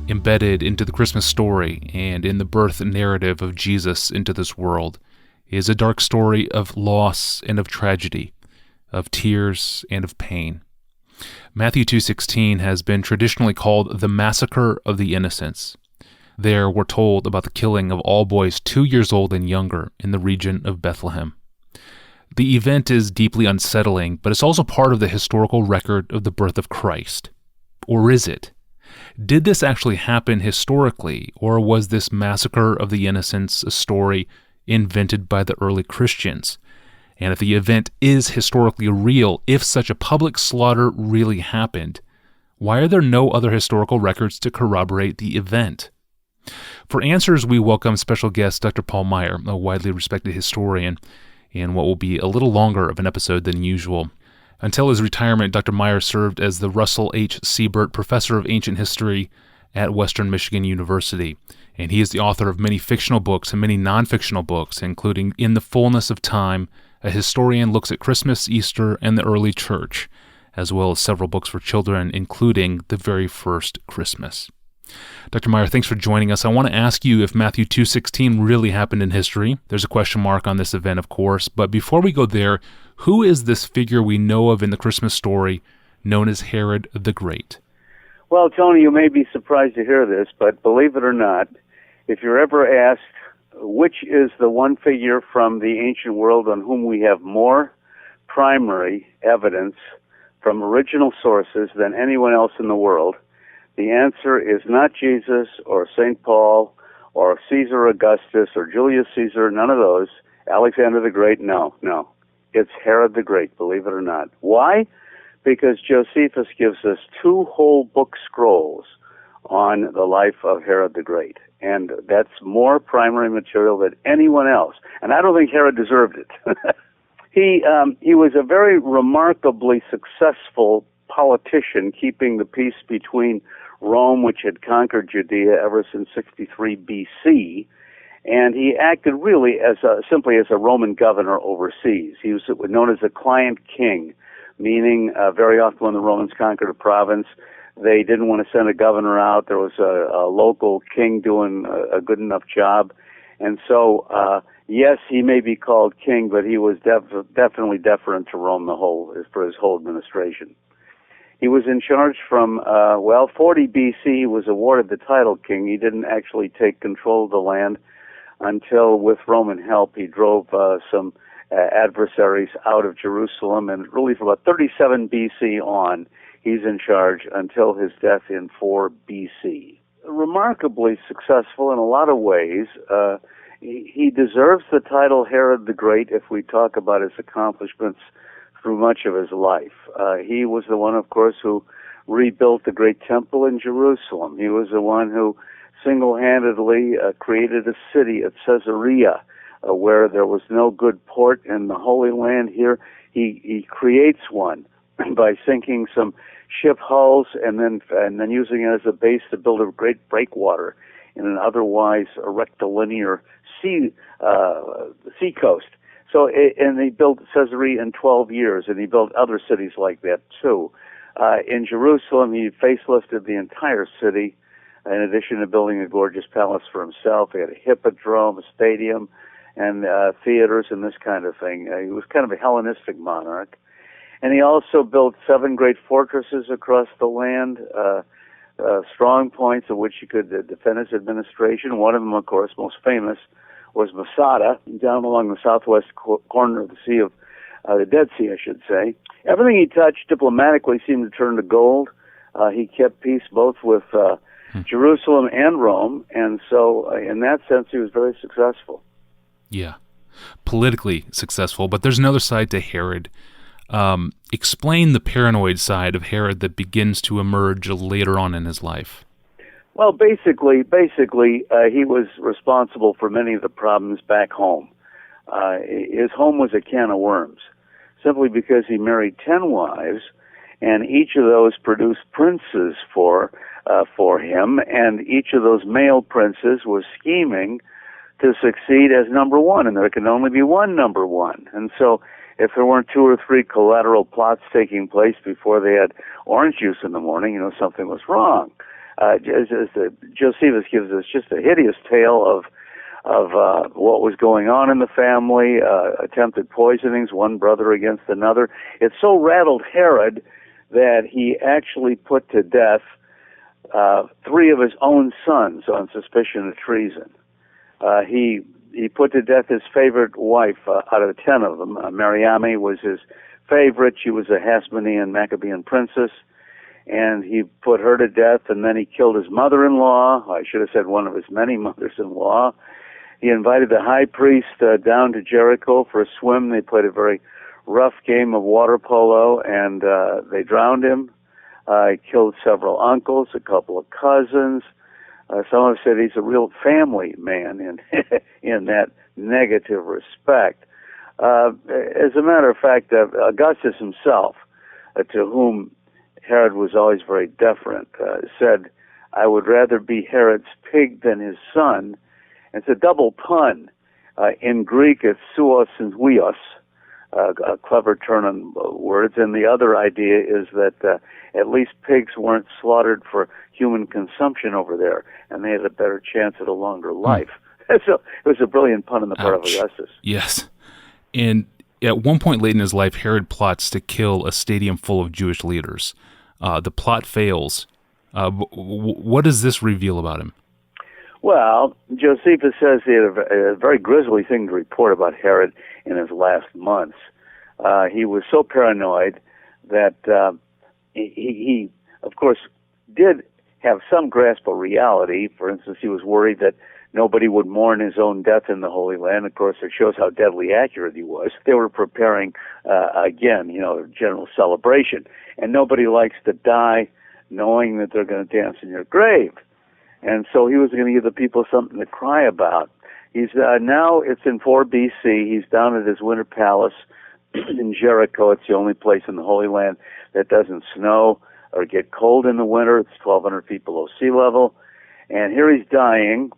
Embedded into the Christmas story and in the birth narrative of Jesus into this world is a dark story of loss and of tragedy, of tears and of pain. Matthew 2:16 has been traditionally called the Massacre of the Innocents. There we're told about the killing of all boys 2 years old and younger in the region of Bethlehem. The event is deeply unsettling, but it's also part of the historical record of the birth of Christ. Or is it? Did this actually happen historically, or was this massacre of the innocents a story invented by the early Christians? And if the event is historically real, if such a public slaughter really happened, why are there no other historical records to corroborate the event? For answers, we welcome special guest Dr. Paul Maier, a widely respected historian, in what will be a little longer of an episode than usual. Until his retirement, Dr. Maier served as the Russell H. Siebert Professor of Ancient History at Western Michigan University, and he is the author of many fictional books and many non-fictional books, including In the Fullness of Time, a historian looks at Christmas, Easter, and the early church, as well as several books for children, including The Very First Christmas. Dr. Maier, thanks for joining us. I want to ask you if Matthew 2:16 really happened in history. There's a question mark on this event, of course, but before we go there, who is this figure we know of in the Christmas story known as Herod the Great? Well, Tony, you may be surprised to hear this, but believe it or not, if you're ever asked which is the one figure from the ancient world on whom we have more primary evidence from original sources than anyone else in the world, the answer is not Jesus or St. Paul or Caesar Augustus or Julius Caesar, none of those. Alexander the Great, no. It's Herod the Great, believe it or not. Why? Because Josephus gives us 2 whole book scrolls on the life of Herod the Great. And that's more primary material than anyone else. And I don't think Herod deserved it. He was a very remarkably successful politician, keeping the peace between Rome, which had conquered Judea ever since 63 B.C., and he acted really simply as a Roman governor overseas. He was known as a client king, meaning very often when the Romans conquered a province, they didn't want to send a governor out. There was a local king doing a good enough job. And so, yes, he may be called king, but he was definitely deferent to Rome for his whole administration. He was in charge from, 40 B.C. He was awarded the title king. He didn't actually take control of the land until, with Roman help, he drove some adversaries out of Jerusalem. And really from about 37 B.C. on, he's in charge until his death in 4 B.C. Remarkably successful in a lot of ways. He deserves the title Herod the Great if we talk about his accomplishments through much of his life. He was the one, of course, who rebuilt the great temple in Jerusalem. He was the one who single-handedly created a city at Caesarea where there was no good port in the Holy Land. Here he creates one by sinking some ship hulls and then using it as a base to build a great breakwater in an otherwise rectilinear sea coast. So, and he built Caesarea in 12 years, and he built other cities like that too. In Jerusalem, he facelifted the entire city, in addition to building a gorgeous palace for himself. He had a hippodrome, a stadium, and theaters and this kind of thing. He was kind of a Hellenistic monarch. And he also built 7 great fortresses across the land, strong points of which he could defend his administration. One of them, of course, most famous, was Masada, down along the southwest corner of the Sea of the Dead Sea, I should say. Everything he touched diplomatically seemed to turn to gold. He kept peace both with Jerusalem and Rome, and so in that sense, he was very successful. Yeah, politically successful, but there's another side to Herod. Explain the paranoid side of Herod that begins to emerge later on in his life. Well, basically, he was responsible for many of the problems back home. His home was a can of worms, simply because he married 10 wives, and each of those produced princes for him, and each of those male princes was scheming to succeed as number one, and there can only be one number one. And so if there weren't 2 or 3 collateral plots taking place before they had orange juice in the morning, something was wrong. Josephus gives us just a hideous tale of what was going on in the family, attempted poisonings, one brother against another. It so rattled Herod that he actually put to death 3 of his own sons on suspicion of treason. He put to death his favorite wife out of 10 of them. Mariamne was his favorite. She was a Hasmonean Maccabean princess, and he put her to death, and then he killed his mother-in-law. I should have said one of his many mothers-in-law. He invited the high priest down to Jericho for a swim. They played a very rough game of water polo, and they drowned him. He killed several uncles, a couple of cousins. Some have said he's a real family man in that negative respect. As a matter of fact, Augustus himself, to whom Herod was always very deferent, said, "I would rather be Herod's pig than his son." It's a double pun. In Greek, it's suos and huios, a clever turn on words. And the other idea is that at least pigs weren't slaughtered for human consumption over there, and they had a better chance at a longer life. So it was a brilliant pun on the part of Augustus. Yes. And at one point late in his life, Herod plots to kill a stadium full of Jewish leaders. The plot fails. What does this reveal about him? Well, Josephus says he had a very grisly thing to report about Herod in his last months. He was so paranoid that he, of course, did have some grasp of reality. For instance, he was worried that nobody would mourn his own death in the Holy Land. Of course, it shows how deadly accurate he was. They were preparing, again, a general celebration. And nobody likes to die knowing that they're going to dance in your grave. And so he was going to give the people something to cry about. He's now, it's in 4 B.C., he's down at his winter palace in Jericho. It's the only place in the Holy Land that doesn't snow or get cold in the winter. It's 1,200 feet below sea level. And here he's dying.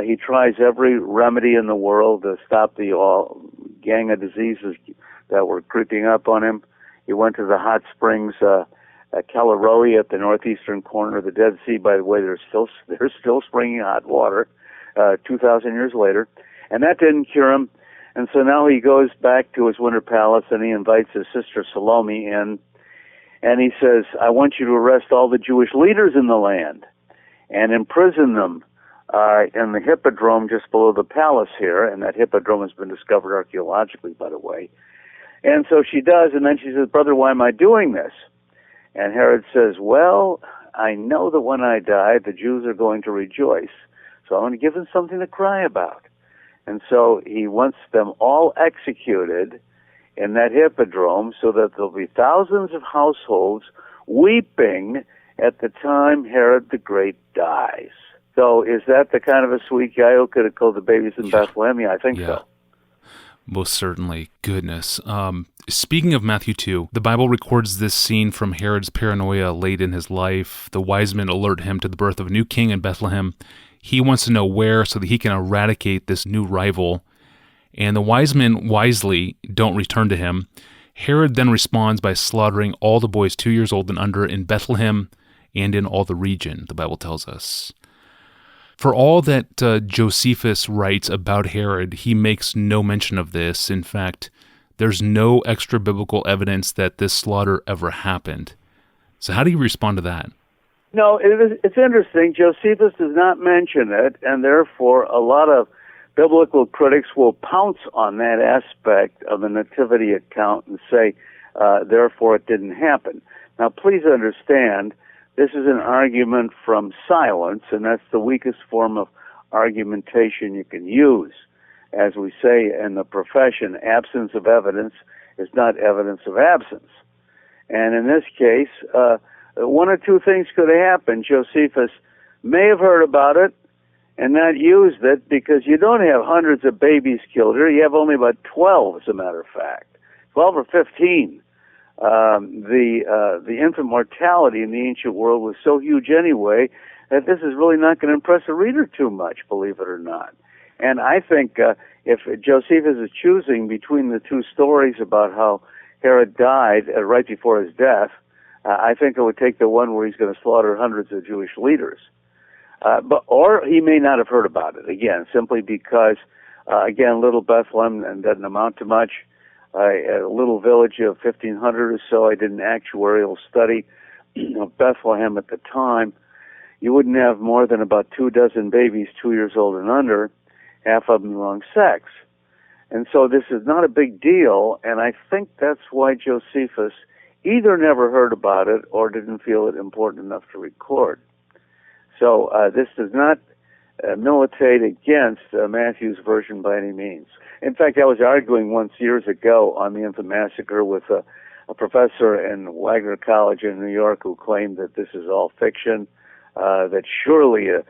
He tries every remedy in the world to stop the gang of diseases that were creeping up on him. He went to the hot springs at Calaroe at the northeastern corner of the Dead Sea. By the way, there's still springing hot water 2,000 years later. And that didn't cure him. And so now he goes back to his winter palace, and he invites his sister Salome in. And he says, "I want you to arrest all the Jewish leaders in the land and imprison them in the hippodrome just below the palace here." And that hippodrome has been discovered archaeologically, by the way. And so she does, and then she says, "Brother, why am I doing this?" And Herod says, "Well, I know that when I die, the Jews are going to rejoice. So I'm going to give them something to cry about." And so he wants them all executed in that hippodrome so that there'll be thousands of households weeping at the time Herod the Great dies. So is that the kind of a sweet guy who could have killed the babies in Bethlehem? Yeah, I think so. Most certainly. Goodness. Speaking of Matthew 2, the Bible records this scene from Herod's paranoia late in his life. The wise men alert him to the birth of a new king in Bethlehem. He wants to know where so that he can eradicate this new rival. And the wise men wisely don't return to him. Herod then responds by slaughtering all the boys 2 years old and under in Bethlehem and in all the region, the Bible tells us. For all that Josephus writes about Herod, he makes no mention of this. In fact, there's no extra biblical evidence that this slaughter ever happened. So how do you respond to that? No, it's interesting. Josephus does not mention it, and therefore a lot of biblical critics will pounce on that aspect of the nativity account and say, therefore it didn't happen. Now, please understand, this is an argument from silence, and that's the weakest form of argumentation you can use. As we say in the profession, absence of evidence is not evidence of absence. And in this case, one or two things could have happened. Josephus may have heard about it and not used it, because you don't have hundreds of babies killed here. You have only about 12, as a matter of fact, 12 or 15. The infant mortality in the ancient world was so huge anyway that this is really not going to impress a reader too much, believe it or not. And I think if Josephus is choosing between the two stories about how Herod died right before his death, I think it would take the one where he's going to slaughter hundreds of Jewish leaders. Or he may not have heard about it, again, simply because, little Bethlehem and doesn't amount to much. A little village of 1,500 or so. I did an actuarial study of Bethlehem at the time. You wouldn't have more than about 24 babies 2 years old and under, half of them wrong sex. And so this is not a big deal, and I think that's why Josephus either never heard about it or didn't feel it important enough to record. So this does not militate against Matthew's version by any means. In fact, I was arguing once years ago on the infant massacre with a professor in Wagner College in New York who claimed that this is all fiction, that surely a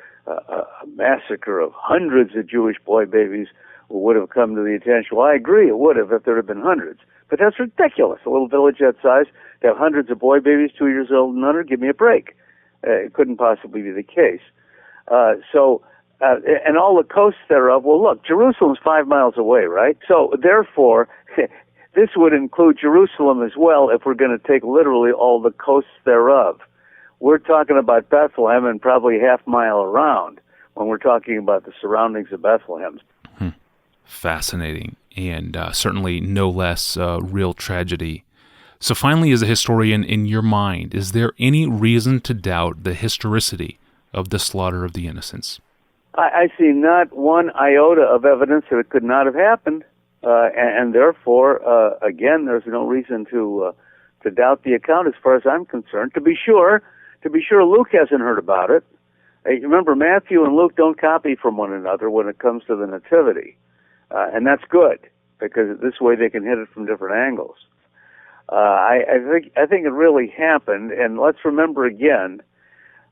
massacre of hundreds of Jewish boy babies would have come to the attention. Well, I agree, it would have if there had been hundreds. But that's ridiculous. A little village that size, to have hundreds of boy babies 2 years old and under, give me a break. It couldn't possibly be the case. And all the coasts thereof, well, look, Jerusalem's 5 miles away, right? So, therefore, this would include Jerusalem as well if we're going to take literally all the coasts thereof. We're talking about Bethlehem and probably half mile around when we're talking about the surroundings of Bethlehem. Fascinating, and certainly no less real tragedy. So finally, as a historian, in your mind, is there any reason to doubt the historicity of the slaughter of the innocents? I see not one iota of evidence that it could not have happened, and therefore, again, there's no reason to doubt the account as far as I'm concerned. To be sure, Luke hasn't heard about it. Remember, Matthew and Luke don't copy from one another when it comes to the nativity, and that's good because this way they can hit it from different angles. I think it really happened, and let's remember again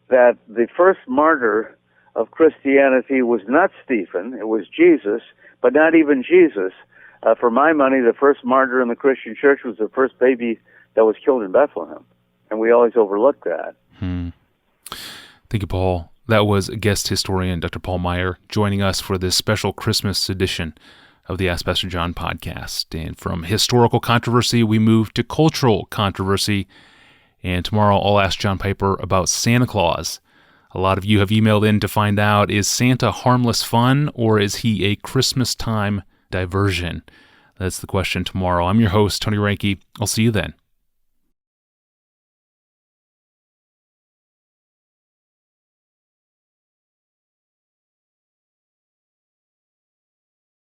that the first martyr of Christianity was not Stephen, it was Jesus, but not even Jesus. For my money, the first martyr in the Christian church was the first baby that was killed in Bethlehem, and we always overlook that. Thank you, Paul. That was guest historian Dr. Paul Maier joining us for this special Christmas edition of the Ask Pastor John podcast. And from historical controversy, we move to cultural controversy. And tomorrow I'll ask John Piper about Santa Claus. A lot of you have emailed in to find out, is Santa harmless fun or is he a Christmas time diversion? That's the question tomorrow. I'm your host, Tony Reinke. I'll see you then.